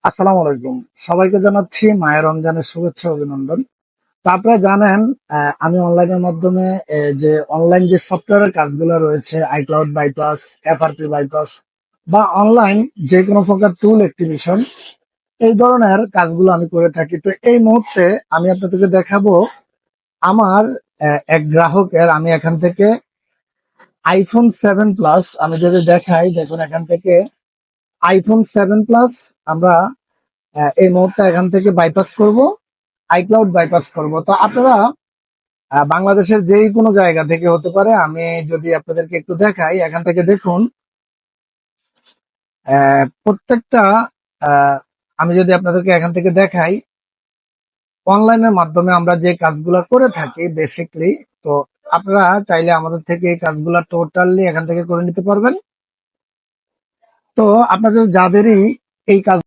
আসসালামু আলাইকুম। সবাইকে জানাচ্ছি মায়া রমজানের শুভেচ্ছা অভিনন্দন। তো আপনারা জানেন, আমি অনলাইনের মাধ্যমে যে অনলাইন যে সফটওয়্যারের কাজগুলো রয়েছে, আইক্লাউড বাইপাস, এফআরপি বাইপাস বা অনলাইন যে কোনো প্রকার টুল অ্যাক্টিভেশন, এই ধরনের কাজগুলো আমি করে থাকি। তো এই মুহূর্তে আমি আপনাদেরকে দেখাবো আমার এক গ্রাহকের, আমি এখান থেকে iPhone 7 Plus আমি যদি দেখাই, দেখুন এখান থেকে iPhone 7 Plus আমরা এই মুহূর্তে এখান থেকে বাইপাস করব, আইক্লাউড বাইপাস করব। তো আপনারা বাংলাদেশের যেই কোনো জায়গা থেকে হতে পারে। আমি যদি আপনাদেরকে একটু দেখাই, এখান থেকে দেখুন প্রত্যেকটা আহ, আমি যদি আপনাদেরকে এখান থেকে দেখাই, অনলাইনের মাধ্যমে আমরা যে কাজগুলা করে থাকি বেসিকলি। তো আপনারা চাইলে আমাদের থেকে এই কাজগুলা টোটালি এখান থেকে করে নিতে পারবেন। তো আপনাদের যাদেরই এই কাজ